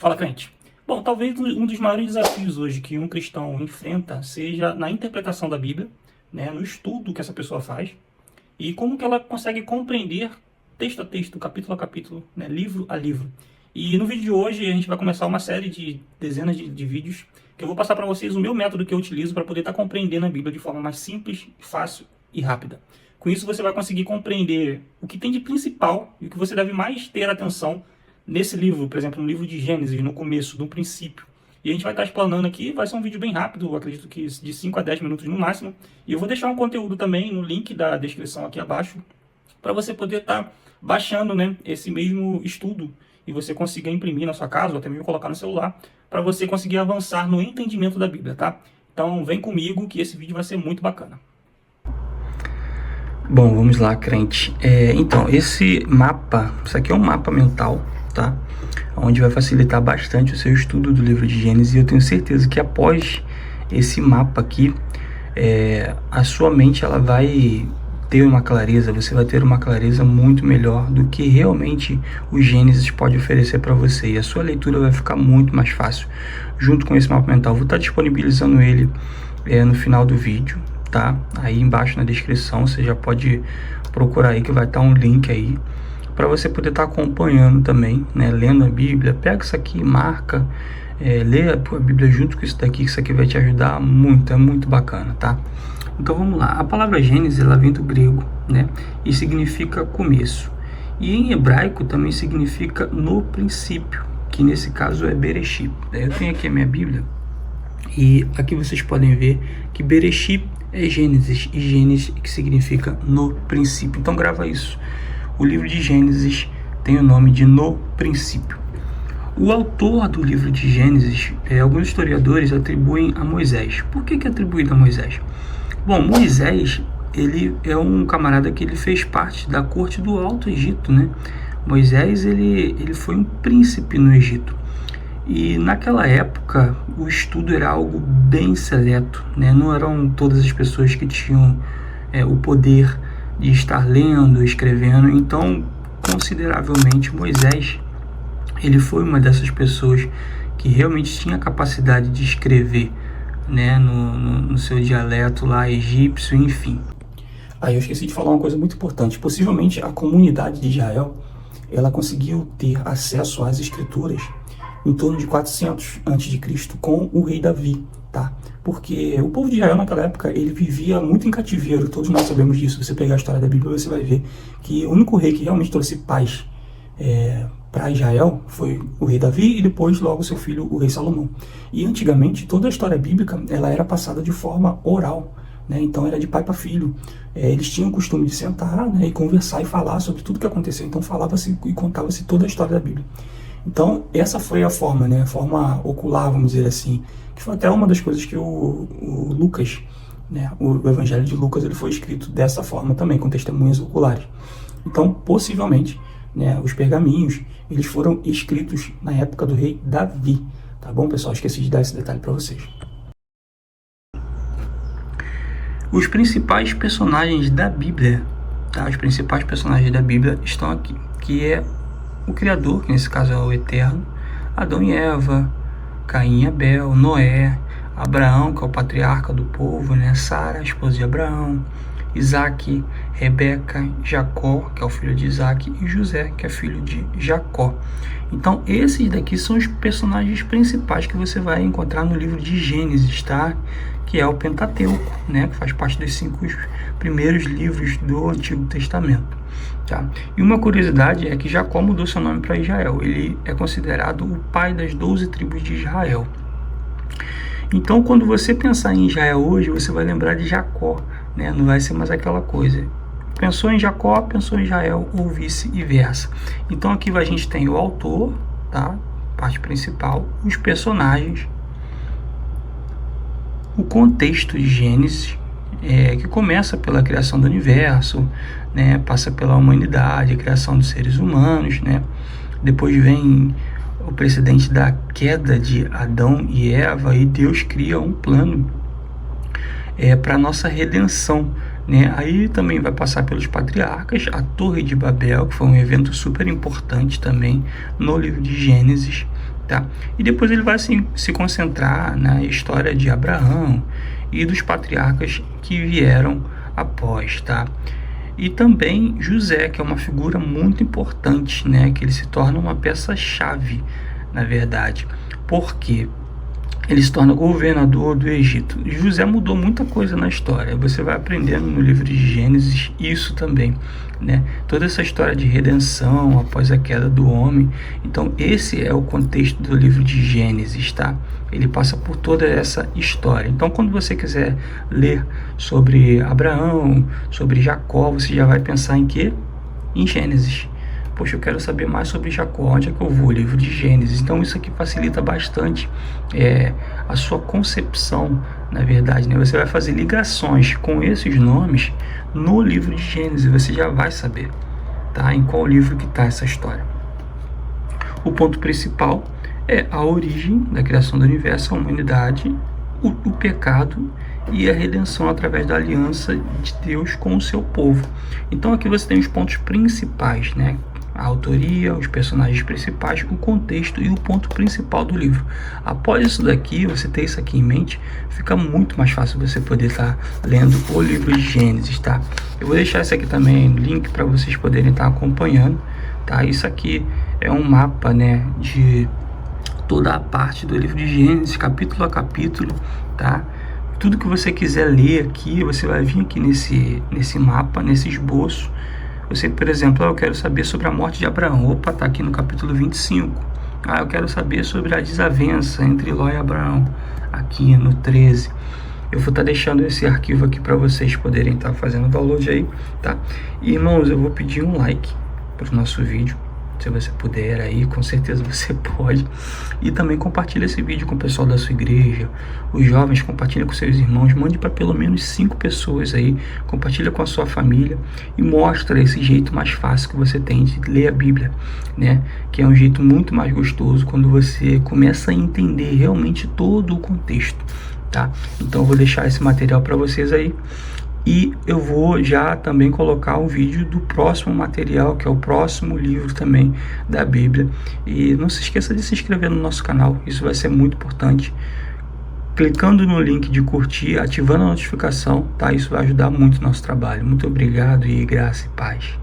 Fala, crente. Bom, talvez um dos maiores desafios hoje que um cristão enfrenta seja na interpretação da Bíblia, né, no estudo que essa pessoa faz e como que ela consegue compreender texto a texto, capítulo a capítulo, né, livro a livro. E no vídeo de hoje a gente vai começar uma série de dezenas de vídeos que eu vou passar para vocês o meu método que eu utilizo para poder estar compreendendo a Bíblia de forma mais simples, fácil e rápida. Com isso você vai conseguir compreender o que tem de principal e o que você deve mais ter atenção nesse livro, por exemplo, no livro de Gênesis, no começo, no princípio. E a gente vai estar explanando aqui, vai ser um vídeo bem rápido, eu acredito que de 5 a 10 minutos no máximo. E eu vou deixar um conteúdo também no link da descrição aqui abaixo, para você poder estar baixando, né, esse mesmo estudo e você consiga imprimir na sua casa, ou até mesmo colocar no celular, para você conseguir avançar no entendimento da Bíblia, tá? Então vem comigo que esse vídeo vai ser muito bacana. Bom, vamos lá, crente. Então, esse mapa, isso aqui é um mapa mental, tá? Onde vai facilitar bastante o seu estudo do livro de Gênesis. E eu tenho certeza que após esse mapa aqui, a sua mente ela vai ter uma clareza, você vai ter uma clareza muito melhor do que realmente o Gênesis pode oferecer para você. E a sua leitura vai ficar muito mais fácil. Junto com esse mapa mental, vou estar disponibilizando ele no final do vídeo. Tá? Aí embaixo na descrição você já pode procurar aí que vai estar um link aí para você poder estar acompanhando também, né? Lendo a Bíblia. Pega isso aqui, marca, lê a Bíblia junto com isso daqui, que isso aqui vai te ajudar muito, é muito bacana, tá? Então vamos lá. A palavra Gênesis ela vem do grego, né? E significa começo. E em hebraico também significa no princípio, que nesse caso é Bereshit. Eu tenho aqui a minha Bíblia e aqui vocês podem ver que Bereshit é Gênesis, e Gênesis que significa no princípio. Então grava isso. O livro de Gênesis tem o nome de No Princípio. O autor do livro de Gênesis, alguns historiadores atribuem a Moisés. Por que é atribuído a Moisés? Bom, Moisés, ele é um camarada que ele fez parte da corte do Alto Egito, né? Moisés, ele foi um príncipe no Egito. E naquela época o estudo era algo bem seleto, né? Não eram todas as pessoas que tinham o poder de estar lendo, escrevendo. Então, consideravelmente, Moisés, ele foi uma dessas pessoas que realmente tinha a capacidade de escrever, né? No seu dialeto lá egípcio, enfim. Aí eu esqueci de falar uma coisa muito importante. Possivelmente a comunidade de Israel, ela conseguiu ter acesso às escrituras em torno de 400 a.C. com o rei Davi, tá? Porque o povo de Israel naquela época, ele vivia muito em cativeiro, todos nós sabemos disso. Se você pegar a história da Bíblia, você vai ver que o único rei que realmente trouxe paz para Israel foi o rei Davi e depois logo seu filho, o rei Salomão. E antigamente, toda a história bíblica, ela era passada de forma oral, né? Então era de pai para filho. Eles tinham o costume de sentar, né, e conversar e falar sobre tudo que aconteceu. Então falava-se e contava-se toda a história da Bíblia. Então, essa foi a forma, né? A forma ocular, vamos dizer assim, que foi até uma das coisas que o Lucas, né? O Evangelho de Lucas, ele foi escrito dessa forma também, com testemunhas oculares. Então, possivelmente, né, os pergaminhos, eles foram escritos na época do rei Davi, tá bom, pessoal? Esqueci de dar esse detalhe para vocês. Os principais personagens da Bíblia, tá? Os principais personagens da Bíblia estão aqui, que é o Criador, que nesse caso é o Eterno, Adão e Eva, Caim e Abel, Noé, Abraão, que é o patriarca do povo, né? Sara, a esposa de Abraão, Isaac, Rebeca, Jacó, que é o filho de Isaac, e José, que é filho de Jacó. Então, esses daqui são os personagens principais que você vai encontrar no livro de Gênesis, tá? Que é o Pentateuco, né? Que faz parte dos 5 primeiros livros do Antigo Testamento. Tá? E uma curiosidade é que Jacó mudou seu nome para Israel. Ele é considerado o pai das 12 tribos de Israel. Então, quando você pensar em Israel hoje, você vai lembrar de Jacó, né? Não vai ser mais aquela coisa. Pensou em Jacó, pensou em Israel, ou vice-versa. Então, aqui a gente tem o autor, tá? Parte principal, os personagens, o contexto de Gênesis, que começa pela criação do universo, né, passa pela humanidade, a criação dos seres humanos, né, depois vem o precedente da queda de Adão e Eva, e Deus cria um plano para a nossa redenção, né? Aí também vai passar pelos patriarcas, a Torre de Babel, que foi um evento super importante também no livro de Gênesis, tá? E depois ele vai se concentrar na história de Abraão e dos patriarcas que vieram após, tá? E também José, que é uma figura muito importante, né? Que ele se torna uma peça-chave, na verdade. Por quê? Ele se torna governador do Egito. José mudou muita coisa na história. Você vai aprendendo no livro de Gênesis isso também, né? Toda essa história de redenção após a queda do homem. Então esse é o contexto do livro de Gênesis, tá? Ele passa por toda essa história. Então quando você quiser ler sobre Abraão, sobre Jacó, você já vai pensar em quê? Em Gênesis. Poxa, eu quero saber mais sobre Jacó, onde é que eu vou? Livro de Gênesis. Então isso aqui facilita bastante a sua concepção, na verdade, né? Você vai fazer ligações com esses nomes no livro de Gênesis, você já vai saber, tá? Em qual livro que está essa história. O ponto principal é a origem da criação do universo, a humanidade, o pecado e a redenção através da aliança de Deus com o seu povo. Então aqui você tem os pontos principais, né? A autoria, os personagens principais, o contexto e o ponto principal do livro. Após isso daqui, você ter isso aqui em mente, fica muito mais fácil você poder estar lendo o livro de Gênesis, tá? Eu vou deixar esse aqui também, link para vocês poderem estar acompanhando, tá? Isso aqui é um mapa, né, de toda a parte do livro de Gênesis, capítulo a capítulo, tá? Tudo que você quiser ler aqui, você vai vir aqui nesse mapa, nesse esboço. Você, por exemplo, eu quero saber sobre a morte de Abraão. Opa, tá aqui no capítulo 25. Eu quero saber sobre a desavença entre Ló e Abraão, aqui no 13. Eu vou estar deixando esse arquivo aqui para vocês poderem estar fazendo download aí, tá? E, irmãos, eu vou pedir um like para o nosso vídeo. Se você puder aí, com certeza você pode. E também compartilha esse vídeo com o pessoal da sua igreja. Os jovens, compartilha com seus irmãos. Mande para pelo menos 5 pessoas aí. Compartilha com a sua família. E mostra esse jeito mais fácil que você tem de ler a Bíblia, né? Que é um jeito muito mais gostoso quando você começa a entender realmente todo o contexto, tá? Então eu vou deixar esse material para vocês aí. E eu vou já também colocar um vídeo do próximo material, que é o próximo livro também da Bíblia. E não se esqueça de se inscrever no nosso canal, isso vai ser muito importante. Clicando no link de curtir, ativando a notificação, tá? Isso vai ajudar muito o nosso trabalho. Muito obrigado e graça e paz.